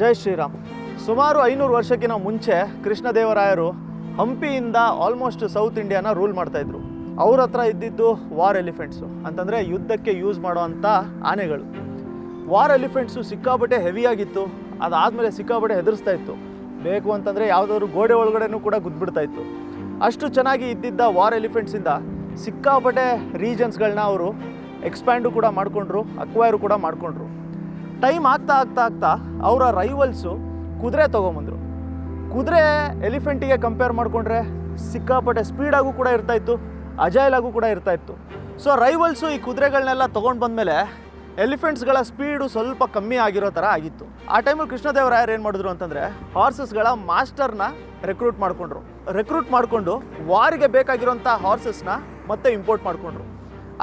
ಜೈ ಶ್ರೀರಾಮ್. ಸುಮಾರು 500 ವರ್ಷಕ್ಕಿಂತ ಮುಂಚೆ ಕೃಷ್ಣದೇವರಾಯರು ಹಂಪಿಯಿಂದ ಆಲ್ಮೋಸ್ಟ್ ಸೌತ್ ಇಂಡಿಯಾನ ರೂಲ್ ಮಾಡ್ತಾಯಿದ್ರು. ಅವ್ರ ಹತ್ರ ಇದ್ದಿದ್ದು ವಾರ್ ಎಲಿಫೆಂಟ್ಸು ಅಂತಂದರೆ ಯುದ್ಧಕ್ಕೆ ಯೂಸ್ ಮಾಡೋವಂಥ ಆನೆಗಳು. ವಾರ್ ಎಲಿಫೆಂಟ್ಸು ಸಿಕ್ಕಾಪಟ್ಟೆ ಹೆವಿಯಾಗಿತ್ತು. ಅದಾದಮೇಲೆ ಸಿಕ್ಕಾಪಟ್ಟೆ ಹೆದರಿಸ್ತಾ ಇತ್ತು. ಬೇಕು ಅಂತಂದರೆ ಯಾವುದಾದ್ರು ಗೋಡೆ ಒಳಗಡೆನೂ ಕೂಡ ಗುದ್ಬಿಡ್ತಾ ಇತ್ತು. ಅಷ್ಟು ಚೆನ್ನಾಗಿ ಇದ್ದಿದ್ದ ವಾರ್ ಎಲಿಫೆಂಟ್ಸಿಂದ ಸಿಕ್ಕಾಪಟ್ಟೆ ರೀಜನ್ಸ್ಗಳನ್ನ ಅವರು ಎಕ್ಸ್ಪ್ಯಾಂಡು ಕೂಡ ಮಾಡಿಕೊಂಡ್ರು, ಅಕ್ವೈರು ಕೂಡ ಮಾಡಿಕೊಂಡ್ರು. ಟೈಮ್ ಆಗ್ತಾ ಆಗ್ತಾ ಆಗ್ತಾ ಅವರ ರೈವಲ್ಸು ಕುದುರೆ ತೊಗೊಂಬಂದರು. ಕುದುರೆ ಎಲಿಫೆಂಟಿಗೆ ಕಂಪೇರ್ ಮಾಡಿಕೊಂಡ್ರೆ ಸಿಕ್ಕಾಪಟ್ಟೆ ಸ್ಪೀಡಾಗೂ ಕೂಡ ಇರ್ತಾಯಿತ್ತು, ಅಜೈಲಾಗೂ ಕೂಡ ಇರ್ತಾಯಿತ್ತು. ಸೊ ರೈವಲ್ಸು ಈ ಕುದುರೆಗಳನ್ನೆಲ್ಲ ತೊಗೊಂಡು ಬಂದಮೇಲೆ ಎಲಿಫೆಂಟ್ಸ್ಗಳ ಸ್ಪೀಡು ಸ್ವಲ್ಪ ಕಮ್ಮಿ ಆಗಿರೋ ಥರ ಆಗಿತ್ತು. ಆ ಟೈಮಲ್ಲಿ ಕೃಷ್ಣದೇವರಾಯರು ಏನು ಮಾಡಿದ್ರು ಅಂತಂದರೆ ಹಾರ್ಸಸ್ಗಳ ಮಾಸ್ಟರ್ನ ರೆಕ್ರೂಟ್ ಮಾಡಿಕೊಂಡು ವಾರಿಗೆ ಬೇಕಾಗಿರೋಂಥ ಹಾರ್ಸಸ್ನ ಮತ್ತೆ ಇಂಪೋರ್ಟ್ ಮಾಡಿಕೊಂಡ್ರು.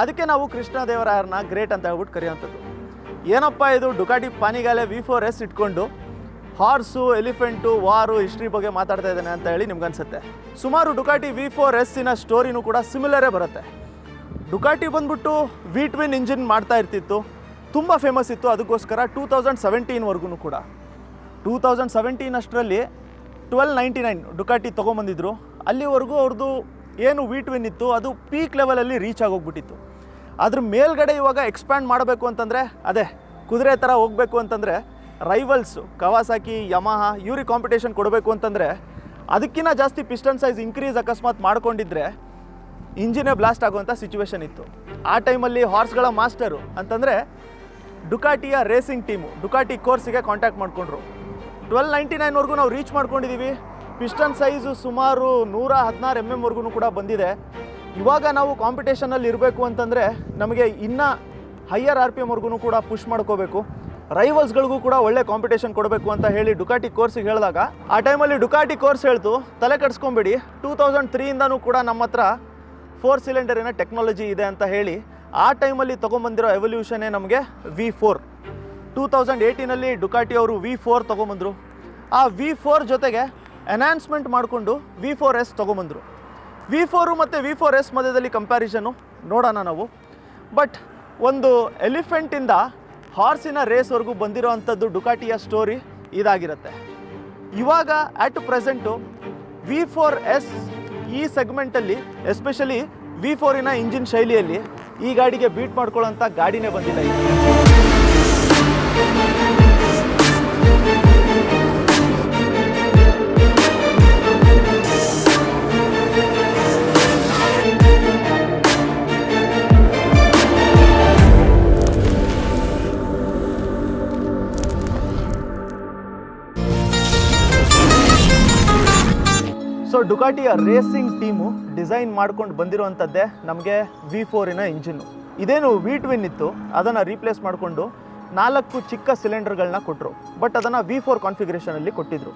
ಅದಕ್ಕೆ ನಾವು ಕೃಷ್ಣದೇವರಾಯರನ್ನ ಗ್ರೇಟ್ ಅಂತ ಹೇಳ್ಬಿಟ್ಟು ಕರೆಯೋಂಥದ್ದು. ಏನಪ್ಪ ಇದು ಡುಕಾಟಿ ಪಾನಿಗಾಲೆ V4S ಇಟ್ಕೊಂಡು ಹಾರ್ಸು, ಎಲಿಫೆಂಟು, ವಾರು, ಹಿಸ್ಟ್ರಿ ಬಗ್ಗೆ ಮಾತಾಡ್ತಾ ಇದ್ದಾನೆ ಅಂತ ಹೇಳಿ ನಿಮ್ಗನ್ಸುತ್ತೆ. ಸುಮಾರು ಡುಕಾಟಿ V4S ಸ್ಟೋರಿನೂ ಕೂಡ ಸಿಮಿಲರೇ ಬರುತ್ತೆ. ಡುಕಾಟಿ ಬಂದ್ಬಿಟ್ಟು V-twin ಇಂಜಿನ್ ಮಾಡ್ತಾ ಇರ್ತಿತ್ತು, ತುಂಬ ಫೇಮಸ್ ಇತ್ತು. ಅದಕ್ಕೋಸ್ಕರ 2017ವರೆಗೂ ಕೂಡ 2017 ಅಷ್ಟರಲ್ಲಿ 1299 ಡುಕಾಟಿ ತೊಗೊಂಬಂದಿದ್ರು. ಅಲ್ಲಿವರೆಗೂ ಅವ್ರದ್ದು ಏನು V-twin ಇತ್ತು ಅದು ಪೀಕ್ ಲೆವೆಲಲ್ಲಿ ರೀಚ್ ಆಗೋಗ್ಬಿಟ್ಟಿತ್ತು. ಅದ್ರ ಮೇಲ್ಗಡೆ ಇವಾಗ ಎಕ್ಸ್ಪ್ಯಾಂಡ್ ಮಾಡಬೇಕು ಅಂತಂದರೆ ಅದೇ ಕುದುರೆ ಥರ ಹೋಗಬೇಕು ಅಂತಂದರೆ ರೈವಲ್ಸು ಕವಾಸಾಕಿ, ಯಮಹ ಇವ್ರಿಗೆ ಕಾಂಪಿಟೇಷನ್ ಕೊಡಬೇಕು ಅಂತಂದರೆ ಅದಕ್ಕಿಂತ ಜಾಸ್ತಿ ಪಿಸ್ಟನ್ ಸೈಜ್ ಇನ್ಕ್ರೀಸ್ ಅಕಸ್ಮಾತ್ ಮಾಡ್ಕೊಂಡಿದ್ರೆ ಇಂಜಿನೇ ಬ್ಲಾಸ್ಟ್ ಆಗುವಂಥ ಸಿಚುವೇಶನ್ ಇತ್ತು. ಆ ಟೈಮಲ್ಲಿ ಹಾರ್ಸ್ಗಳ ಮಾಸ್ಟರು ಅಂತಂದರೆ ಡುಕಾಟಿಯ ರೇಸಿಂಗ್ ಟೀಮು ಡುಕಾಟಿ ಕೋರ್ಸಿಗೆ ಕಾಂಟ್ಯಾಕ್ಟ್ ಮಾಡಿಕೊಂಡ್ರು. 1299ವರೆಗೂ ನಾವು ರೀಚ್ ಮಾಡ್ಕೊಂಡಿದ್ದೀವಿ. ಪಿಸ್ಟನ್ ಸೈಜು ಸುಮಾರು 116 mm ಕೂಡ ಬಂದಿದೆ. ಇವಾಗ ನಾವು ಕಾಂಪಿಟೇಷನಲ್ಲಿ ಇರಬೇಕು ಅಂತಂದರೆ ನಮಗೆ ಇನ್ನೂ ಹೈಯರ್ RPM ಕೂಡ ಪುಷ್ ಮಾಡ್ಕೋಬೇಕು. ರೈವಲ್ಸ್ಗಳಿಗೂ ಕೂಡ ಒಳ್ಳೆ ಕಾಂಪಿಟೇಷನ್ ಕೊಡಬೇಕು ಅಂತ ಹೇಳಿ ಡುಕಾಟಿ ಕೋರ್ಸಿಗೆ ಹೇಳಿದಾಗ ಆ ಟೈಮಲ್ಲಿ ಡುಕಾಟಿ ಕೋರ್ಸ್ ಹೇಳ್ತು, ತಲೆ ಕೆಡಿಸ್ಕೊಂಬೇಡಿ, 2003ಇಂದನೂ ಕೂಡ ನಮ್ಮ ಹತ್ರ 4 ಸಿಲಿಂಡರಿನ ಟೆಕ್ನಾಲಜಿ ಇದೆ ಅಂತ ಹೇಳಿ ಆ ಟೈಮಲ್ಲಿ ತೊಗೊಂಬಂದಿರೋ ಎವಲ್ಯೂಷನ್ನೇ ನಮಗೆ V4. 2018ನಲ್ಲಿ ಡುಕಾಟಿ ಅವರು V4 ತೊಗೊಂಬಂದರು. ಆ V4 ಜೊತೆಗೆ ಎನ್ಹಾನ್ಸ್ಮೆಂಟ್ ಮಾಡಿಕೊಂಡು V4S ತೊಗೊಂಬಂದರು. V4 ಮತ್ತು V4S ಮಧ್ಯದಲ್ಲಿ ಕಂಪ್ಯಾರಿಸನ್ನು ನೋಡೋಣ ನಾವು. ಬಟ್ ಒಂದು ಎಲಿಫೆಂಟಿಂದ ಹಾರ್ಸಿನ ರೇಸ್ವರೆಗೂ ಬಂದಿರೋ ಅಂಥದ್ದು ಡುಕಾಟಿಯ ಸ್ಟೋರಿ ಇದಾಗಿರುತ್ತೆ. ಇವಾಗ ಆಟ್ ಪ್ರೆಸೆಂಟು V4S ಈ ಸೆಗ್ಮೆಂಟಲ್ಲಿ ಎಸ್ಪೆಷಲಿ V4ನ ಇಂಜಿನ್ ಶೈಲಿಯಲ್ಲಿ ಈ ಗಾಡಿಗೆ ಬೀಟ್ ಮಾಡ್ಕೊಳ್ಳೋಂಥ ಗಾಡಿನೇ ಬಂದಿಲ್ಲ ಈಗ. ಸೊ ಡುಕಾಟಿಯ ರೇಸಿಂಗ್ ಟೀಮು ಡಿಸೈನ್ ಮಾಡ್ಕೊಂಡು ಬಂದಿರುವಂಥದ್ದೇ ನಮಗೆ V4ನ ಇಂಜಿನ್ನು. ಇದೇನು V-twin ಇತ್ತು ಅದನ್ನು ರೀಪ್ಲೇಸ್ ಮಾಡಿಕೊಂಡು 4 ಚಿಕ್ಕ ಸಿಲಿಂಡರ್ಗಳನ್ನ ಕೊಟ್ಟರು. ಬಟ್ ಅದನ್ನು V4 ಕಾನ್ಫಿಗರೇಷನಲ್ಲಿ ಕೊಟ್ಟಿದ್ರು.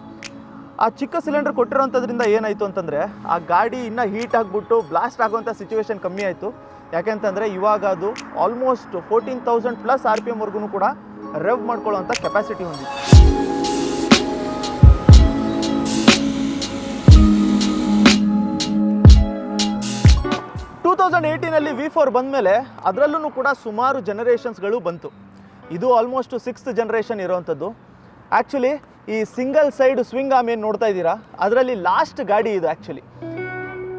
ಆ ಚಿಕ್ಕ ಸಿಲಿಂಡರ್ ಕೊಟ್ಟಿರೋಂಥದ್ರಿಂದ ಏನಾಯಿತು ಅಂತಂದರೆ ಆ ಗಾಡಿ ಇನ್ನೂ ಹೀಟ್ ಆಗಿಬಿಟ್ಟು ಬ್ಲಾಸ್ಟ್ ಆಗುವಂಥ ಸಿಚುವೇಶನ್ ಕಮ್ಮಿ ಆಯಿತು. ಯಾಕೆಂತಂದರೆ ಇವಾಗ ಅದು ಆಲ್ಮೋಸ್ಟ್ 14,000+ RPM ಕೂಡ ರೆವ್ ಮಾಡ್ಕೊಳ್ಳೋವಂಥ ಕೆಪಾಸಿಟಿ ಹೊಂದಿತ್ತು. 2018ನಲ್ಲಿ V4 ಬಂದಮೇಲೆ ಅದರಲ್ಲೂ ಕೂಡ ಸುಮಾರು ಜನರೇಷನ್ಸ್ಗಳು ಬಂತು. ಇದು ಆಲ್ಮೋಸ್ಟ್ 6th ಜನರೇಷನ್ ಇರೋವಂಥದ್ದು. ಆ್ಯಕ್ಚುಲಿ ಈ ಸಿಂಗಲ್ ಸೈಡ್ ಸ್ವಿಂಗ್ ಆರ್ಮ್ ಏನು ನೋಡ್ತಾ ಇದ್ದೀರಾ ಅದರಲ್ಲಿ ಲಾಸ್ಟ್ ಗಾಡಿ ಇದು. ಆ್ಯಕ್ಚುಲಿ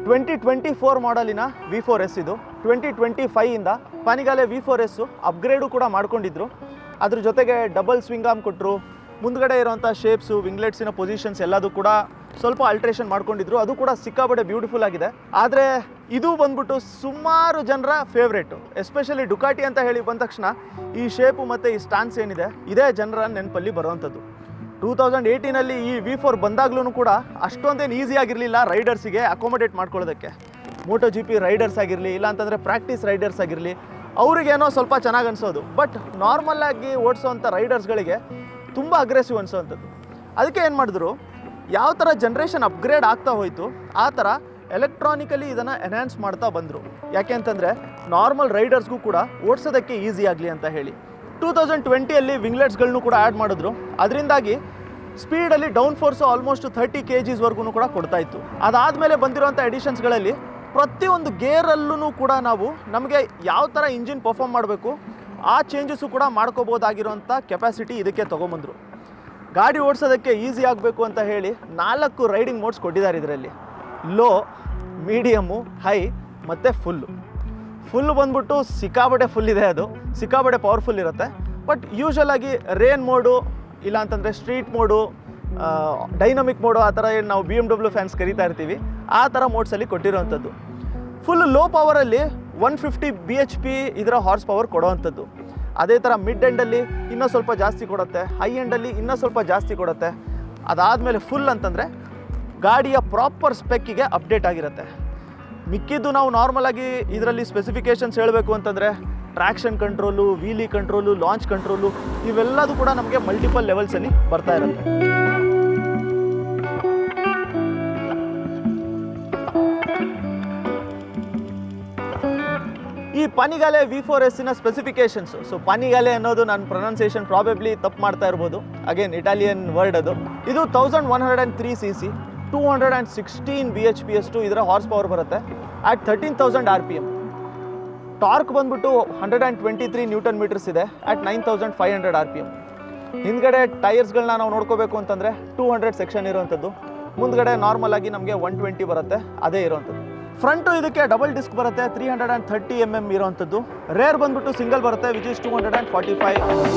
2024 ಮಾಡಲಿನ V4S ಇದು. 2025ಇಂದ ಪಾನಿಗಾಲೆ V4S ಅಪ್ಗ್ರೇಡು ಕೂಡ ಮಾಡ್ಕೊಂಡಿದ್ರು. ಅದ್ರ ಜೊತೆಗೆ ಡಬಲ್ ಸ್ವಿಂಗ್ ಆರ್ಮ್ ಕೊಟ್ಟರು. ಮುಂದ್ಗಡೆ ಇರೋಂಥ ಶೇಪ್ಸು, ವಿಂಗ್ಲೆಟ್ಸಿನ ಪೊಸಿಷನ್ಸ್ ಎಲ್ಲದೂ ಕೂಡ ಸ್ವಲ್ಪ ಅಲ್ಟ್ರೇಷನ್ ಮಾಡ್ಕೊಂಡಿದ್ರು. ಅದು ಕೂಡ ಸಿಕ್ಕಾಪಟ್ಟೆ ಬ್ಯೂಟಿಫುಲ್ ಆಗಿದೆ. ಆದರೆ ಇದು ಬಂದ್ಬಿಟ್ಟು ಸುಮಾರು ಜನರ ಫೇವ್ರೇಟು. ಎಸ್ಪೆಷಲಿ ಡುಕಾಟಿ ಅಂತ ಹೇಳಿ ಬಂದ ತಕ್ಷಣ ಈ ಶೇಪು ಮತ್ತು ಈ ಸ್ಟಾನ್ಸ್ ಏನಿದೆ ಇದೇ ಜನರ ನೆನಪಲ್ಲಿ ಬರುವಂಥದ್ದು. 2018ನಲ್ಲಿ ಈ V4 ಬಂದಾಗ್ಲೂ ಕೂಡ ಅಷ್ಟೊಂದೇನು ಈಸಿ ಆಗಿರಲಿಲ್ಲ ರೈಡರ್ಸಿಗೆ ಅಕೊಮಡೇಟ್ ಮಾಡ್ಕೊಳ್ಳೋದಕ್ಕೆ. MotoGP ರೈಡರ್ಸ್ ಆಗಿರಲಿ, ಇಲ್ಲಾಂತಂದರೆ ಪ್ರಾಕ್ಟೀಸ್ ರೈಡರ್ಸ್ ಆಗಿರಲಿ, ಅವ್ರಿಗೇನೋ ಸ್ವಲ್ಪ ಚೆನ್ನಾಗಿ ಅನಿಸೋದು. ಬಟ್ ನಾರ್ಮಲ್ಲಾಗಿ ಓಡಿಸೋವಂಥ ರೈಡರ್ಸ್ಗಳಿಗೆ ತುಂಬ ಅಗ್ರೆಸಿವ್ ಅನಿಸೋವಂಥದ್ದು. ಅದಕ್ಕೆ ಏನು ಮಾಡಿದ್ರು, ಯಾವ ಥರ ಜನ್ರೇಷನ್ ಅಪ್ಗ್ರೇಡ್ ಆಗ್ತಾ ಹೋಯಿತು ಆ ಥರ ಎಲೆಕ್ಟ್ರಾನಿಕಲಿ ಇದನ್ನು ಎನ್ಹ್ಯಾನ್ಸ್ ಮಾಡ್ತಾ ಬಂದರು. ಯಾಕೆ ಅಂತಂದರೆ ನಾರ್ಮಲ್ ರೈಡರ್ಸ್ಗೂ ಕೂಡ ಓಡಿಸೋದಕ್ಕೆ ಈಸಿ ಆಗಲಿ ಅಂತ ಹೇಳಿ 2020ಯಲ್ಲಿ ವಿಂಗ್ಲೆಟ್ಸ್ಗಳನ್ನೂ ಕೂಡ ಆ್ಯಡ್ ಮಾಡಿದ್ರು. ಅದರಿಂದಾಗಿ ಸ್ಪೀಡಲ್ಲಿ ಡೌನ್ ಫೋರ್ಸು ಆಲ್ಮೋಸ್ಟ್ 30 kgs ಕೂಡ ಕೊಡ್ತಾಯಿತ್ತು. ಅದಾದಮೇಲೆ ಬಂದಿರೋಂಥ ಎಡಿಷನ್ಸ್ಗಳಲ್ಲಿ ಪ್ರತಿಯೊಂದು ಗೇರಲ್ಲೂ ಕೂಡ ನಾವು ನಮಗೆ ಯಾವ ಥರ ಇಂಜಿನ್ ಪರ್ಫಾರ್ಮ್ ಮಾಡಬೇಕು ಆ ಚೇಂಜಸ್ಸು ಕೂಡ ಮಾಡ್ಕೋಬೋದಾಗಿರೋಂಥ ಕೆಪಾಸಿಟಿ ಇದಕ್ಕೆ ತೊಗೊಂಬಂದರು. ಗಾಡಿ ಓಡಿಸೋದಕ್ಕೆ ಈಸಿ ಆಗಬೇಕು ಅಂತ ಹೇಳಿ 4 ರೈಡಿಂಗ್ ಮೋಡ್ಸ್ ಕೊಟ್ಟಿದ್ದಾರೆ ಇದರಲ್ಲಿ. ಲೋ, ಮೀಡಿಯಮ್ಮು, ಹೈ ಮತ್ತು ಫುಲ್ಲು ಬಂದ್ಬಿಟ್ಟು ಸಿಕ್ಕಾಬಟ್ಟೆ ಫುಲ್ ಇದೆ, ಅದು ಸಿಕ್ಕಾಬಟ್ಟೆ ಪವರ್ಫುಲ್ ಇರುತ್ತೆ. ಬಟ್ ಯೂಶಲಾಗಿ ರೇನ್ ಮೋಡು ಇಲ್ಲ ಅಂತಂದರೆ ಸ್ಟ್ರೀಟ್ ಮೋಡು, ಡೈನಮಿಕ್ ಮೋಡು, ಆ ಥರ ಏನು ನಾವು BMW ಫ್ಯಾನ್ಸ್ ಕರಿತಾ ಇರ್ತೀವಿ, ಆ ಥರ ಮೋಡ್ಸಲ್ಲಿ ಕೊಟ್ಟಿರೋವಂಥದ್ದು. ಫುಲ್ ಲೋ ಪವರಲ್ಲಿ 150 bhp ಇದರ ಹಾರ್ಸ್ ಪವರ್ ಕೊಡೋವಂಥದ್ದು. ಅದೇ ಥರ ಮಿಡ್ ಎಂಡಲ್ಲಿ ಇನ್ನೂ ಸ್ವಲ್ಪ ಜಾಸ್ತಿ ಕೊಡುತ್ತೆ, ಹೈ ಎಂಡಲ್ಲಿ ಇನ್ನೂ ಸ್ವಲ್ಪ ಜಾಸ್ತಿ ಕೊಡುತ್ತೆ. ಅದಾದಮೇಲೆ ಫುಲ್ ಅಂತಂದರೆ ಗಾಡಿಯ ಪ್ರಾಪರ್ ಸ್ಪೆಕ್ಕಿಗೆ ಅಪ್ಡೇಟ್ ಆಗಿರುತ್ತೆ. ಮಿಕ್ಕಿದ್ದು ನಾವು ನಾರ್ಮಲಾಗಿ ಇದರಲ್ಲಿ ಸ್ಪೆಸಿಫಿಕೇಷನ್ಸ್ ಹೇಳಬೇಕು ಅಂತಂದರೆ ಟ್ರ್ಯಾಕ್ಷನ್ ಕಂಟ್ರೋಲು, ವೀಲಿ ಕಂಟ್ರೋಲು, ಲಾಂಚ್ ಕಂಟ್ರೋಲು ಇವೆಲ್ಲದೂ ಕೂಡ ನಮಗೆ ಮಲ್ಟಿಪಲ್ ಲೆವೆಲ್ಸಲ್ಲಿ ಬರ್ತಾ ಇರುತ್ತೆ. ಈ ಪನಿಗಾಲೆ V4S ಸ್ಪೆಸಿಫಿಕೇಷನ್ಸು. ಸೊ ಪನಿಗಾಲೆ ಅನ್ನೋದು ನನ್ನ ಪ್ರೊನೌನ್ಸಿಯೇಷನ್ ಪ್ರಾಬಬ್ಲಿ ತಪ್ಪು ಮಾಡ್ತಾ ಇರ್ಬೋದು, ಅಗೇನ್ ಇಟಾಲಿಯನ್ ವರ್ಡ್ ಅದು. ಇದು 1103 cc, 216 bhp ಅಷ್ಟು ಇದರ ಹಾರ್ಸ್ ಪವರ್ ಬರುತ್ತೆ ಆಟ್ 13,000 RPM. ಟಾರ್ಕ್ ಬಂದ್ಬಿಟ್ಟು 123 ನ್ಯೂಟನ್ ಮೀಟರ್ಸ್ ಇದೆ ಆಟ್ 9,500 RPM. ಹಿಂದ್ಗಡೆ ಟೈರ್ಸ್ಗಳನ್ನ ನಾವು ನೋಡ್ಕೋಬೇಕು ಅಂತಂದರೆ 200 ಸೆಕ್ಷನ್ ಇರುವಂಥದ್ದು, ಮುಂದ್ಗಡೆ ನಾರ್ಮಲ್ ಆಗಿ ನಮಗೆ 120 ಬರುತ್ತೆ, ಅದೇ ಇರುವಂಥದ್ದು. ಫ್ರಂಟು ಇದಕ್ಕೆ ಡಬಲ್ ಡಿಸ್ಕ್ ಬರುತ್ತೆ, 330 mm ಇರೋವಂಥದ್ದು. ರೇರ್ ಬಂದ್ಬಿಟ್ಟು ಸಿಂಗಲ್ ಬರುತ್ತೆ, ವಿಚ್ ಇಸ್ 245 mm.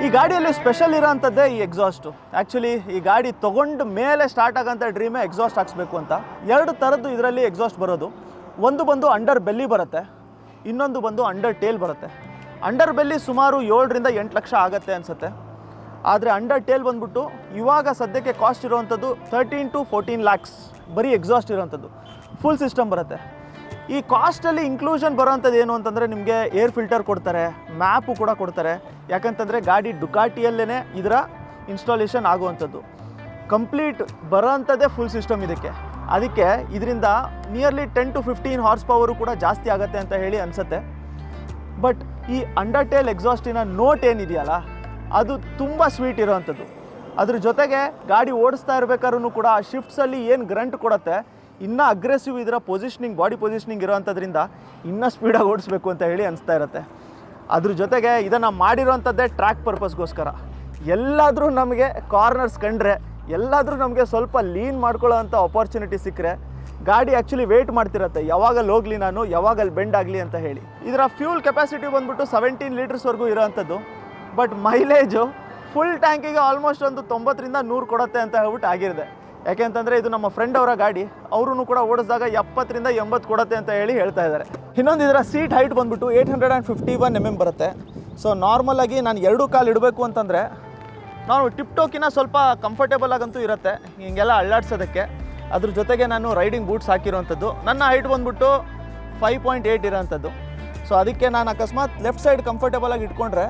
ಈ ಗಾಡಿಯಲ್ಲಿ ಸ್ಪೆಷಲ್ ಇರೋಂಥದ್ದೇ ಈ ಎಕ್ಸಾಸ್ಟು. ಆ್ಯಕ್ಚುಲಿ ಈ ಗಾಡಿ ತೊಗೊಂಡು ಮೇಲೆ ಸ್ಟಾರ್ಟ್ ಆಗೋಂಥ ಡ್ರೀಮೇ ಎಕ್ಸಾಸ್ಟ್ ಹಾಕ್ಸ್ಬೇಕು ಅಂತ. 2 ಥರದ್ದು ಇದರಲ್ಲಿ ಎಕ್ಸಾಸ್ಟ್ ಬರೋದು. ಒಂದು ಬಂದು ಅಂಡರ್ ಬೆಲ್ಲಿ ಬರುತ್ತೆ, ಇನ್ನೊಂದು ಬಂದು ಅಂಡರ್ ಟೇಲ್ ಬರುತ್ತೆ. ಅಂಡರ್ ಬೆಲ್ಲಿ ಸುಮಾರು 7 ರಿಂದ 8 ಲಕ್ಷ ಆಗುತ್ತೆ ಅನಿಸುತ್ತೆ. ಆದರೆ ಅಂಡರ್ ಟೇಲ್ ಬಂದ್ಬಿಟ್ಟು ಇವಾಗ ಸದ್ಯಕ್ಕೆ ಕಾಸ್ಟ್ ಇರೋವಂಥದ್ದು 13 to 14 lakhs ಬರೀ ಎಕ್ಸಾಸ್ಟ್ ಇರೋವಂಥದ್ದು. ಫುಲ್ ಸಿಸ್ಟಮ್ ಬರುತ್ತೆ. ಈ ಕಾಸ್ಟಲ್ಲಿ ಇನ್ಕ್ಲೂಷನ್ ಬರೋವಂಥದ್ದು ಏನು ಅಂತಂದರೆ ನಿಮಗೆ ಏರ್ ಫಿಲ್ಟರ್ ಕೊಡ್ತಾರೆ, ಮ್ಯಾಪು ಕೂಡ ಕೊಡ್ತಾರೆ. ಯಾಕಂತಂದರೆ ಗಾಡಿ ಡುಕಾಟಿಯಲ್ಲೇ ಇದರ ಇನ್ಸ್ಟಾಲೇಷನ್ ಆಗುವಂಥದ್ದು. ಕಂಪ್ಲೀಟ್ ಬರೋವಂಥದ್ದೇ ಫುಲ್ ಸಿಸ್ಟಮ್ ಇದಕ್ಕೆ. ಅದಕ್ಕೆ ಇದರಿಂದ ನಿಯರ್ಲಿ 10 to 15 ಹಾರ್ಸ್ ಪವರು ಕೂಡ ಜಾಸ್ತಿ ಆಗುತ್ತೆ ಅಂತ ಹೇಳಿ ಅನಿಸುತ್ತೆ. ಬಟ್ ಈ ಅಂಡರ್ಟೇಲ್ ಎಕ್ಸಾಸ್ಟಿನ ನೋಟ್ ಏನಿದೆಯಲ್ಲ ಅದು ತುಂಬ ಸ್ವೀಟ್ ಇರೋವಂಥದ್ದು. ಅದ್ರ ಜೊತೆಗೆ ಗಾಡಿ ಓಡಿಸ್ತಾ ಇರಬೇಕಾದ್ರೂ ಕೂಡ ಆ ಶಿಫ್ಟ್ಸಲ್ಲಿ ಏನು ಗ್ರಂಟ್ ಕೊಡುತ್ತೆ, ಇನ್ನೂ ಅಗ್ರೆಸಿವ್ ಇದರ ಪೊಸಿಷನಿಂಗ್, ಬಾಡಿ ಪೊಸಿಷನಿಂಗ್ ಇರೋವಂಥದ್ರಿಂದ ಇನ್ನೂ ಸ್ಪೀಡಾಗಿ ಓಡಿಸ್ಬೇಕು ಅಂತ ಹೇಳಿ ಅನಿಸ್ತಾ ಇರುತ್ತೆ. ಅದ್ರ ಜೊತೆಗೆ ಇದನ್ನು ಮಾಡಿರೋವಂಥದ್ದೇ ಟ್ರ್ಯಾಕ್ ಪರ್ಪಸ್ಗೋಸ್ಕರ. ಎಲ್ಲಾದರೂ ನಮಗೆ ಕಾರ್ನರ್ಸ್ ಕಂಡ್ರೆ, ಎಲ್ಲಾದರೂ ನಮಗೆ ಸ್ವಲ್ಪ ಲೀನ್ ಮಾಡ್ಕೊಳ್ಳೋ ಅಂಥ ಅಪಾರ್ಚುನಿಟಿ ಸಿಕ್ಕರೆ ಗಾಡಿ ಆ್ಯಕ್ಚುಲಿ ವೆಯ್ಟ್ ಮಾಡ್ತಿರುತ್ತೆ, ಯಾವಾಗಲ್ಲಿ ಹೋಗಲಿ ನಾನು, ಯಾವಾಗಲ್ಲಿ ಬೆಂಡ್ ಆಗಲಿ ಅಂತ ಹೇಳಿ. ಇದರ ಫ್ಯೂಲ್ ಕೆಪಾಸಿಟಿ ಬಂದ್ಬಿಟ್ಟು 17 ಲೀಟರ್ಸ್ವರೆಗೂ ಇರೋವಂಥದ್ದು. ಬಟ್ ಮೈಲೇಜು ಫುಲ್ ಟ್ಯಾಂಕಿಗೆ ಆಲ್ಮೋಸ್ಟ್ ಒಂದು 90 ರಿಂದ 100 ಕೊಡುತ್ತೆ ಅಂತ ಹೇಳ್ಬಿಟ್ಟು ಆಗಿರುತ್ತೆ. ಯಾಕೆಂತಂದರೆ ಇದು ನಮ್ಮ ಫ್ರೆಂಡ್ ಅವರ ಗಾಡಿ, ಅವರೂ ಕೂಡ ಓಡಿಸಿದಾಗ 70 ರಿಂದ 80 ಕೊಡುತ್ತೆ ಅಂತ ಹೇಳಿ ಹೇಳ್ತಾ ಇದ್ದಾರೆ. ಇನ್ನೊಂದು ಇದರ ಸೀಟ್ ಹೈಟ್ ಬಂದ್ಬಿಟ್ಟು 851 mm ಬರುತ್ತೆ. ಸೊ ನಾರ್ಮಲಾಗಿ ನಾನು 2 ಕಾಲು ಇಡಬೇಕು ಅಂತಂದರೆ ನಾನು ಟಿಪ್ಟೋಕಿನ ಸ್ವಲ್ಪ ಕಂಫರ್ಟೇಬಲ್ ಆಗಂತೂ ಇರುತ್ತೆ ಹಿಂಗೆಲ್ಲ ಅಳ್ಳಾಡ್ಸೋದಕ್ಕೆ. ಅದ್ರ ಜೊತೆಗೆ ನಾನು ರೈಡಿಂಗ್ ಬೂಟ್ಸ್ ಹಾಕಿರೋವಂಥದ್ದು. ನನ್ನ ಹೈಟ್ ಬಂದ್ಬಿಟ್ಟು 5.8 ಇರೋವಂಥದ್ದು. ಸೊ ಅದಕ್ಕೆ ನಾನು ಅಕಸ್ಮಾತ್ ಲೆಫ್ಟ್ ಸೈಡ್ ಕಂಫರ್ಟೇಬಲ್ ಆಗಿ ಇಟ್ಕೊಂಡ್ರೆ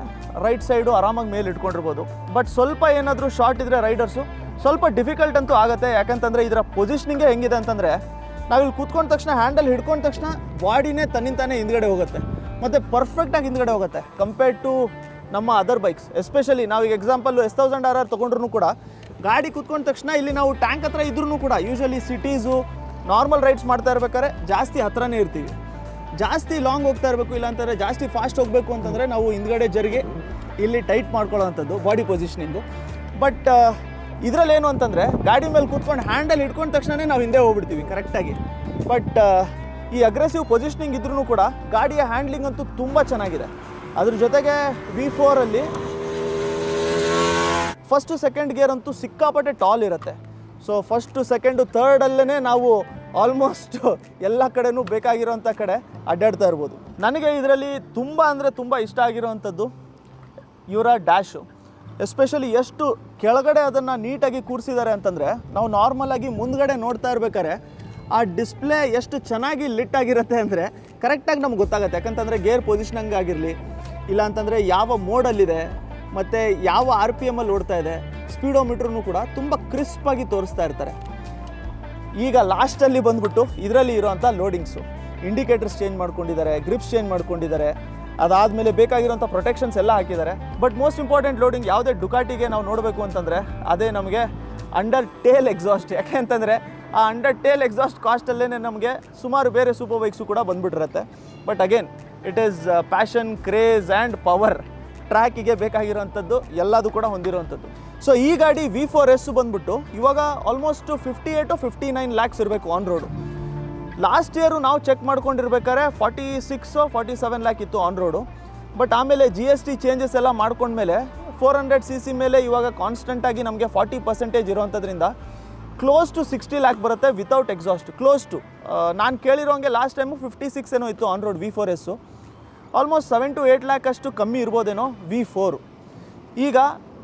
ರೈಟ್ ಸೈಡು ಆರಾಮಾಗಿ ಮೇಲೆ ಇಟ್ಕೊಂಡಿರ್ಬೋದು. ಬಟ್ ಸ್ವಲ್ಪ ಏನಾದರೂ ಶಾರ್ಟ್ ಇದ್ದರೆ ರೈಡರ್ಸು ಸ್ವಲ್ಪ ಡಿಫಿಕಲ್ಟ್ ಅಂತೂ ಆಗುತ್ತೆ. ಯಾಕಂತಂದರೆ ಇದರ ಪೊಸಿಷನಿಂಗೇ ಹೆಂಗಿದೆ ಅಂತಂದರೆ ನಾವಿಲ್ಲಿ ಕೂತ್ಕೊಂಡ ತಕ್ಷಣ ಹ್ಯಾಂಡಲ್ ಹಿಡ್ಕೊಂಡ ತಕ್ಷಣ ಬಾಡಿನೇ ತನ್ನಿಂತಾನೇ ಹಿಂದ್ಗಡೆ ಹೋಗುತ್ತೆ ಮತ್ತು ಪರ್ಫೆಕ್ಟಾಗಿ ಹಿಂದ್ಗಡೆ ಹೋಗುತ್ತೆ ಕಂಪೇರ್ಡ್ ಟು ನಮ್ಮ ಅದರ್ ಬೈಕ್ಸ್. ಎಸ್ಪೆಷಲಿ ನಾವೀಗ ಎಕ್ಸಾಂಪಲ್ಲು S1000RR ತೊಗೊಂಡ್ರೂ ಕೂಡ ಗಾಡಿ ಕೂತ್ಕೊಂಡ ತಕ್ಷಣ ಇಲ್ಲಿ ನಾವು ಟ್ಯಾಂಕ್ ಹತ್ರ ಇದ್ರೂ ಕೂಡ ಯೂಶಲಿ ಸಿಟೀಸು ನಾರ್ಮಲ್ ರೈಡ್ಸ್ ಮಾಡ್ತಾ ಇರ್ಬೇಕಾದ್ರೆ ಜಾಸ್ತಿ ಹತ್ರನೇ ಇರ್ತೀವಿ. ಜಾಸ್ತಿ ಲಾಂಗ್ ಹೋಗ್ತಾ ಇರಬೇಕು, ಇಲ್ಲಾಂತಂದರೆ ಜಾಸ್ತಿ ಫಾಸ್ಟ್ ಹೋಗಬೇಕು ಅಂತಂದರೆ ನಾವು ಹಿಂದ್ಗಡೆ ಜರಿಗೆ ಇಲ್ಲಿ ಟೈಟ್ ಮಾಡ್ಕೊಳ್ಳೋವಂಥದ್ದು ಬಾಡಿ ಪೊಸಿಷನಿಂಗು. ಬಟ್ ಇದರಲ್ಲೇನು ಅಂತಂದರೆ ಗಾಡಿ ಮೇಲೆ ಕೂತ್ಕೊಂಡು ಹ್ಯಾಂಡಲ್ ಹಿಡ್ಕೊಂಡ ತಕ್ಷಣವೇ ನಾವು ಹಿಂದೆ ಹೋಗ್ಬಿಡ್ತೀವಿ ಕರೆಕ್ಟಾಗಿ. ಬಟ್ ಈ ಅಗ್ರೆಸಿವ್ ಪೊಸಿಷನಿಂಗ್ ಇದ್ರೂ ಕೂಡ ಗಾಡಿಯ ಹ್ಯಾಂಡ್ಲಿಂಗ್ ಅಂತೂ ತುಂಬ ಚೆನ್ನಾಗಿದೆ. ಅದ್ರ ಜೊತೆಗೆ V4ಅಲ್ಲಿ ಫಸ್ಟು ಸೆಕೆಂಡ್ ಗೇರ್ ಅಂತೂ ಸಿಕ್ಕಾಪಟ್ಟೆ ಟಾಲ್ ಇರುತ್ತೆ. ಸೊ ಫಸ್ಟು ಸೆಕೆಂಡು ಥರ್ಡಲ್ಲೇ ನಾವು ಆಲ್ಮೋಸ್ಟ್ ಎಲ್ಲ ಕಡೆನೂ ಬೇಕಾಗಿರೋಂಥ ಕಡೆ ಅಡ್ಡಾಡ್ತಾ ಇರ್ಬೋದು. ನನಗೆ ಇದರಲ್ಲಿ ತುಂಬ ಅಂದರೆ ತುಂಬ ಇಷ್ಟ ಆಗಿರೋವಂಥದ್ದು ಇವರ ಡ್ಯಾಶು. ಎಸ್ಪೆಷಲಿ ಎಷ್ಟು ಕೆಳಗಡೆ ಅದನ್ನು ನೀಟಾಗಿ ಕೂರಿಸಿದ್ದಾರೆ ಅಂತಂದರೆ ನಾವು ನಾರ್ಮಲಾಗಿ ಮುಂದ್ಗಡೆ ನೋಡ್ತಾ ಇರ್ಬೇಕಾದ್ರೆ ಆ ಡಿಸ್ಪ್ಲೇ ಎಷ್ಟು ಚೆನ್ನಾಗಿ ಲಿಟ್ ಆಗಿರುತ್ತೆ ಅಂದರೆ ಕರೆಕ್ಟಾಗಿ ನಮ್ಗೆ ಗೊತ್ತಾಗುತ್ತೆ. ಯಾಕಂತಂದರೆ ಗೇರ್ ಪೊಸಿಷನಂಗ್ ಆಗಿರಲಿ, ಇಲ್ಲ ಅಂತಂದರೆ ಯಾವ ಮೋಡಲ್ಲಿದೆ ಮತ್ತು ಯಾವ RPM ಅಲ್ಲಿ ಓಡ್ತಾ ಇದೆ, ಸ್ಪೀಡೋಮೀಟ್ರೂ ಕೂಡ ತುಂಬ ಕ್ರಿಸ್ಪಾಗಿ ತೋರಿಸ್ತಾ ಇರ್ತಾರೆ. ಈಗ ಲಾಸ್ಟಲ್ಲಿ ಬಂದ್ಬಿಟ್ಟು ಇದರಲ್ಲಿ ಇರೋವಂಥ ಲೋಡಿಂಗ್ಸು, ಇಂಡಿಕೇಟರ್ಸ್ ಚೇಂಜ್ ಮಾಡ್ಕೊಂಡಿದ್ದಾರೆ, ಗ್ರಿಪ್ಸ್ ಚೇಂಜ್ ಮಾಡ್ಕೊಂಡಿದ್ದಾರೆ, ಅದಾದಮೇಲೆ ಬೇಕಾಗಿರೋಂಥ ಪ್ರೊಟೆಕ್ಷನ್ಸ್ ಎಲ್ಲ ಹಾಕಿದ್ದಾರೆ. ಬಟ್ ಮೋಸ್ಟ್ ಇಂಪಾರ್ಟೆಂಟ್ ಲೋಡಿಂಗ್ ಯಾವುದೇ ಡುಕಾಟಿಗೆ ನಾವು ನೋಡಬೇಕು ಅಂತಂದರೆ ಅದೇ ನಮಗೆ ಅಂಡರ್ ಟೇಲ್ ಎಕ್ಸಾಸ್ಟ್. ಯಾಕೆ ಅಂತಂದರೆ ಆ ಅಂಡರ್ ಟೇಲ್ ಎಕ್ಸಾಸ್ಟ್ ಕಾಸ್ಟಲ್ಲೇ ನಮಗೆ ಸುಮಾರು ಬೇರೆ ಸೂಪರ್ ಬೈಕ್ಸು ಕೂಡ ಬಂದುಬಿಟ್ಟಿರುತ್ತೆ. But again it is passion, craze and power. ಟ್ರ್ಯಾಕಿಗೆ ಬೇಕಾಗಿರೋವಂಥದ್ದು ಎಲ್ಲದೂ ಕೂಡ ಹೊಂದಿರುವಂಥದ್ದು. ಸೊ ಈ ಗಾಡಿ V4S ಬಂದ್ಬಿಟ್ಟು ಇವಾಗ ಆಲ್ಮೋಸ್ಟ್ 58 to 59 lakhs ಇರಬೇಕು ಆನ್ ರೋಡು. ಲಾಸ್ಟ್ ಇಯರು ನಾವು ಚೆಕ್ ಮಾಡ್ಕೊಂಡಿರ್ಬೇಕಾದ್ರೆ 46 or 47 lakh ಇತ್ತು ಆನ್ ರೋಡು. ಬಟ್ ಆಮೇಲೆ GST ಚೇಂಜಸ್ ಎಲ್ಲ ಮಾಡ್ಕೊಂಡ್ಮೇಲೆ 400cc ಮೇಲೆ ಇವಾಗ ಕಾನ್ಸ್ಟೆಂಟಾಗಿ ನಮಗೆ 40% ಇರೋವಂಥದ್ರಿಂದ ಕ್ಲೋಸ್ ಟು 60 lakh ಬರುತ್ತೆ ವಿತೌಟ್ ಎಕ್ಸಾಸ್ಟ್. ಕ್ಲೋಸ್ ಟು ನಾನು ಕೇಳಿರೋಂಗೆ ಲಾಸ್ಟ್ ಟೈಮು 56 ಏನೋ ಇತ್ತು on road V4S. Almost 7 to 8 lakh ಅಷ್ಟು ಕಮ್ಮಿ ಇರ್ಬೋದೇನೋ V4. ಈಗ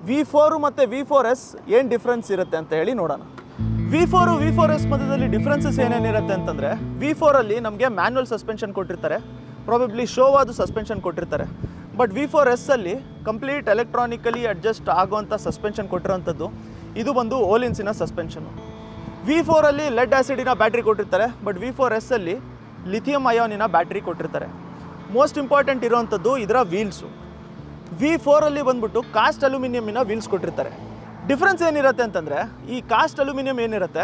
V4 ಮತ್ತು V4S ಏನು ಡಿಫ್ರೆನ್ಸ್ ಇರುತ್ತೆ ಅಂತ ಹೇಳಿ ನೋಡೋಣ. V4S ಮಧ್ಯದಲ್ಲಿ ಡಿಫ್ರೆನ್ಸಸ್ ಏನೇನಿರುತ್ತೆ ಅಂತಂದರೆ, V4ಅಲ್ಲಿ ನಮಗೆ ಮ್ಯಾನ್ಯಲ್ ಸಸ್ಪೆನ್ಷನ್ ಕೊಟ್ಟಿರ್ತಾರೆ, ಪ್ರಾಬಬ್ಲಿ ಶೋವಾದ ಸಸ್ಪೆನ್ಷನ್ ಕೊಟ್ಟಿರ್ತಾರೆ. But V4S complete electronically adjust ಆಗೋವಂಥ ಸಸ್ಪೆನ್ಷನ್ ಕೊಟ್ಟಿರೋಂಥದ್ದು. ಇದು ಬಂದು ಓಲಿನ್ಸಿನ ಸಸ್ಪೆನ್ಷನ್ನು. V4ಅಲ್ಲಿ ಲೆಡ್ ಆ್ಯಸಿಡಿನ ಬ್ಯಾಟ್ರಿ ಕೊಟ್ಟಿರ್ತಾರೆ, ಬಟ್ V4S ಲಿಥಿಯಂ ಅಯಾನಿನ ಬ್ಯಾಟ್ರಿ ಕೊಟ್ಟಿರ್ತಾರೆ. ಮೋಸ್ಟ್ ಇಂಪಾರ್ಟೆಂಟ್ ಇರೋವಂಥದ್ದು ಇದರ ವೀಲ್ಸು. V4ಅಲ್ಲಿ ಬಂದ್ಬಿಟ್ಟು ಕಾಸ್ಟ್ ಅಲ್ಯೂಮಿನಿಯಮಿನ ವೀಲ್ಸ್ ಕೊಟ್ಟಿರ್ತಾರೆ. ಡಿಫ್ರೆನ್ಸ್ ಏನಿರುತ್ತೆ ಅಂತಂದರೆ, ಈ ಕಾಸ್ಟ್ ಅಲ್ಯೂಮಿನಿಯಂ ಏನಿರುತ್ತೆ,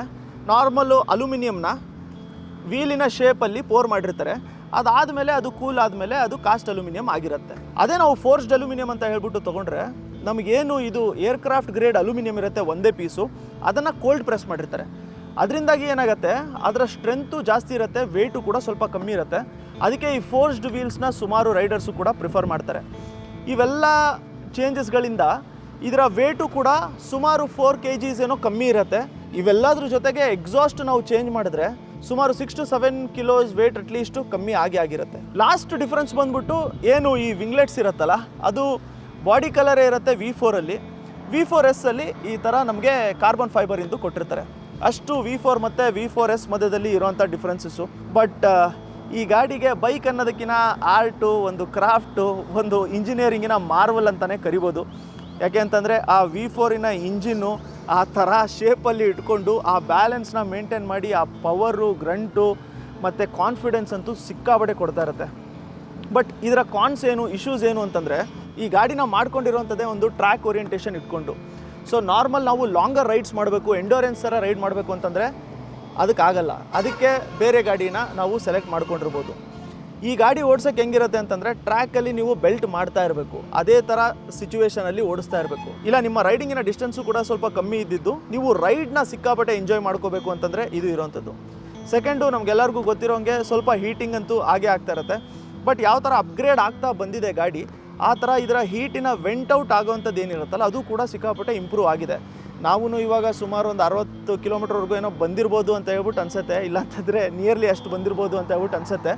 ನಾರ್ಮಲ್ಲು ಅಲ್ಯೂಮಿನಿಯಂನ ವೀಲಿನ ಶೇಪಲ್ಲಿ ಪೋರ್ ಮಾಡಿರ್ತಾರೆ. ಅದಾದಮೇಲೆ ಅದು ಕೂಲ್ ಆದಮೇಲೆ ಅದು ಕಾಸ್ಟ್ ಅಲ್ಯೂಮಿನಿಯಂ ಆಗಿರುತ್ತೆ. ಅದೇ ನಾವು ಫೋರ್ಸ್ಡ್ ಅಲ್ಯೂಮಿನಿಯಂ ಅಂತ ಹೇಳ್ಬಿಟ್ಟು ತೊಗೊಂಡ್ರೆ, ನಮಗೇನು ಇದು ಏರ್ಕ್ರಾಫ್ಟ್ ಗ್ರೇಡ್ ಅಲ್ಯೂಮಿನಿಯಂ ಇರುತ್ತೆ ಒಂದೇ ಪೀಸು, ಅದನ್ನು ಕೋಲ್ಡ್ ಪ್ರೆಸ್ ಮಾಡಿರ್ತಾರೆ. ಅದರಿಂದಾಗಿ ಏನಾಗುತ್ತೆ, ಅದರ ಸ್ಟ್ರೆಂತು ಜಾಸ್ತಿ ಇರುತ್ತೆ, ವೆಯ್ಟು ಕೂಡ ಸ್ವಲ್ಪ ಕಮ್ಮಿ ಇರುತ್ತೆ. ಅದಕ್ಕೆ ಈ ಫೋರ್ಸ್ಡ್ ವೀಲ್ಸ್ನ ಸುಮಾರು ರೈಡರ್ಸು ಕೂಡ ಪ್ರಿಫರ್ ಮಾಡ್ತಾರೆ. ಇವೆಲ್ಲ ಚೇಂಜಸ್ಗಳಿಂದ ಇದರ ವೇಟು ಕೂಡ ಸುಮಾರು 4 kgs ಏನೋ ಕಮ್ಮಿ ಇರುತ್ತೆ. ಇವೆಲ್ಲದ್ರ ಜೊತೆಗೆ ಎಕ್ಸಾಸ್ಟ್ ನಾವು ಚೇಂಜ್ ಮಾಡಿದ್ರೆ ಸುಮಾರು 6 to 7 kilos ವೇಟ್ ಅಟ್ಲೀಸ್ಟು ಕಮ್ಮಿ ಆಗಿರುತ್ತೆ. ಲಾಸ್ಟ್ ಡಿಫ್ರೆನ್ಸ್ ಬಂದ್ಬಿಟ್ಟು ಏನು ಈ ವಿಂಗ್ಲೆಟ್ಸ್ ಇರುತ್ತಲ್ಲ, ಅದು ಬಾಡಿ ಕಲರೇ ಇರುತ್ತೆ V4ಅಲ್ಲಿ. V4S ಈ ಥರ ನಮಗೆ ಕಾರ್ಬನ್ ಫೈಬರಿಂದು ಕೊಟ್ಟಿರ್ತಾರೆ. ಅಷ್ಟು V4 ಮತ್ತು V4S ಮಧ್ಯದಲ್ಲಿ ಇರೋವಂಥ ಡಿಫ್ರೆನ್ಸಸ್ಸು. ಬಟ್ ಈ ಗಾಡಿಗೆ ಬೈಕ್ ಅನ್ನೋದಕ್ಕಿಂತ ಆರ್ಟು, ಒಂದು ಕ್ರಾಫ್ಟು, ಒಂದು ಇಂಜಿನಿಯರಿಂಗಿನ ಮಾರ್ವಲ್ ಅಂತಲೇ ಕರಿಬೋದು. ಯಾಕೆ ಅಂತಂದರೆ ಆ V4ನ ಇಂಜಿನ್ನು ಆ ಥರ ಶೇಪಲ್ಲಿ ಇಟ್ಕೊಂಡು ಆ ಬ್ಯಾಲೆನ್ಸ್ನ ಮೇಂಟೈನ್ ಮಾಡಿ ಆ ಪವರು, ಗ್ರಂಟು ಮತ್ತು ಕಾನ್ಫಿಡೆನ್ಸ್ ಅಂತೂ ಸಿಕ್ಕಾಬಡೆ ಕೊಡ್ತಾ ಇರುತ್ತೆ. ಬಟ್ ಇದರ ಕಾನ್ಸ್ ಏನು, ಇಶ್ಯೂಸ್ ಏನು ಅಂತಂದರೆ, ಈ ಗಾಡಿನ ಮಾಡ್ಕೊಂಡಿರೋಂಥದ್ದೇ ಒಂದು ಟ್ರ್ಯಾಕ್ ಓರಿಯೆಂಟೇಷನ್ ಇಟ್ಕೊಂಡು. ಸೊ ನಾರ್ಮಲ್ ನಾವು ಲಾಂಗರ್ ರೈಡ್ಸ್ ಮಾಡಬೇಕು, ಎಂಡೋರೆನ್ಸ್ ಥರ ರೈಡ್ ಮಾಡಬೇಕು ಅಂತಂದರೆ ಅದಕ್ಕಾಗಲ್ಲ. ಅದಕ್ಕೆ ಬೇರೆ ಗಾಡಿನ ನಾವು ಸೆಲೆಕ್ಟ್ ಮಾಡ್ಕೊಂಡಿರ್ಬೋದು. ಈ ಗಾಡಿ ಓಡಿಸೋಕೆ ಹೆಂಗಿರುತ್ತೆ ಅಂತಂದರೆ, ಟ್ರ್ಯಾಕಲ್ಲಿ ನೀವು ಬೆಲ್ಟ್ ಮಾಡ್ತಾ ಇರಬೇಕು, ಅದೇ ಥರ ಸಿಚುವೇಷನಲ್ಲಿ ಓಡಿಸ್ತಾ ಇರಬೇಕು. ಇಲ್ಲ ನಿಮ್ಮ ರೈಡಿಂಗಿನ ಡಿಸ್ಟೆನ್ಸು ಕೂಡ ಸ್ವಲ್ಪ ಕಮ್ಮಿ ಇದ್ದಿದ್ದು ನೀವು ರೈಡ್ನ ಸಿಕ್ಕಾಪಟ್ಟೆ ಎಂಜಾಯ್ ಮಾಡ್ಕೋಬೇಕು ಅಂತಂದರೆ ಇದು ಇರೋವಂಥದ್ದು. ಸೆಕೆಂಡು, ನಮಗೆಲ್ಲರಿಗೂ ಗೊತ್ತಿರೋಂಗೆ ಸ್ವಲ್ಪ ಹೀಟಿಂಗ್ ಅಂತೂ ಆಗೇ ಆಗ್ತಾ ಇರುತ್ತೆ. ಬಟ್ ಯಾವ ಥರ ಅಪ್ಗ್ರೇಡ್ ಆಗ್ತಾ ಬಂದಿದೆ ಗಾಡಿ, ಆ ಥರ ಇದರ ಹೀಟಿನ ವೆಂಟ್ ಔಟ್ ಆಗೋವಂಥದ್ದು ಏನಿರುತ್ತಲ್ಲ ಅದು ಕೂಡ ಸಿಕ್ಕಾಪಟ್ಟೆ ಇಂಪ್ರೂವ್ ಆಗಿದೆ. ನಾವು ಇವಾಗ ಸುಮಾರು ಒಂದು 60 ಕಿಲೋಮೀಟರ್ವರೆಗೂ ಏನೋ ಬಂದಿರ್ಬೋದು ಅಂತ ಹೇಳ್ಬಿಟ್ಟು ಅನಿಸುತ್ತೆ, ಇಲ್ಲಾಂತಂದರೆ ನಿಯರ್ಲಿ ಅಷ್ಟು ಬಂದಿರ್ಬೋದು ಅಂತ ಹೇಳ್ಬಿಟ್ಟು ಅನಿಸುತ್ತೆ.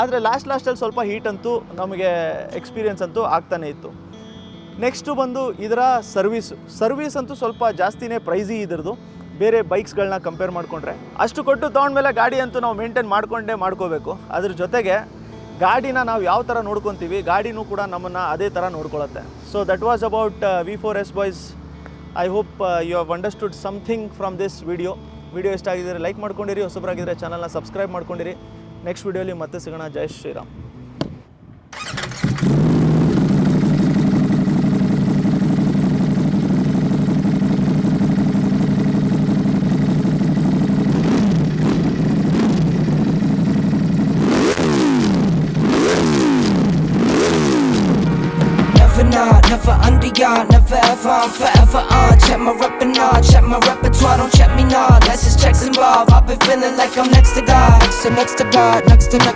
ಆದರೆ ಲಾಸ್ಟಲ್ಲಿ ಸ್ವಲ್ಪ ಹೀಟ್ ಅಂತೂ ನಮಗೆ ಎಕ್ಸ್ಪೀರಿಯೆನ್ಸ್ ಅಂತೂ ಆಗ್ತಾನೇ ಇತ್ತು. ನೆಕ್ಸ್ಟು ಬಂದು ಇದರ ಸರ್ವೀಸ್ ಅಂತೂ ಸ್ವಲ್ಪ ಜಾಸ್ತಿನೇ ಪ್ರೈಸಿ ಇದ್ರದ್ದು, ಬೇರೆ ಬೈಕ್ಸ್ಗಳನ್ನ ಕಂಪೇರ್ ಮಾಡಿಕೊಂಡ್ರೆ. ಅಷ್ಟು ಕೊಟ್ಟು ತೊಗೊಂಡ್ಮೇಲೆ ಗಾಡಿ ಅಂತೂ ನಾವು ಮೇಂಟೈನ್ ಮಾಡ್ಕೋಬೇಕು. ಅದ್ರ ಜೊತೆಗೆ ಗಾಡಿನ ನಾವು ಯಾವ ಥರ ನೋಡ್ಕೊತೀವಿ, ಗಾಡಿನೂ ಕೂಡ ನಮ್ಮನ್ನು ಅದೇ ಥರ ನೋಡ್ಕೊಳ್ಳುತ್ತೆ. So that was about V4S boys. I hope you have understood something from this video ಇಷ್ಟ ಆಗಿದ್ದರೆ ಲೈಕ್ ಮಾಡ್ಕೊಂಡಿರಿ, ಹೊಸಬರಾಗಿದ್ದರೆ ಚಾನಲ್ನ ಸಬ್ಸ್ಕ್ರೈಬ್ ಮಾಡ್ಕೊಂಡಿರಿ. ನೆಕ್ಸ್ಟ್ ವಿಡಿಯೋಲಿ ಮತ್ತೆ ಸಿಗೋಣ. ಜೈ Shriram. Never under yard, never ever, I'm forever on. Check my rep and all, check my repertoire, don't check me now. Let's just check some involved. I've been feeling like I'm next to God, next to God, next to God.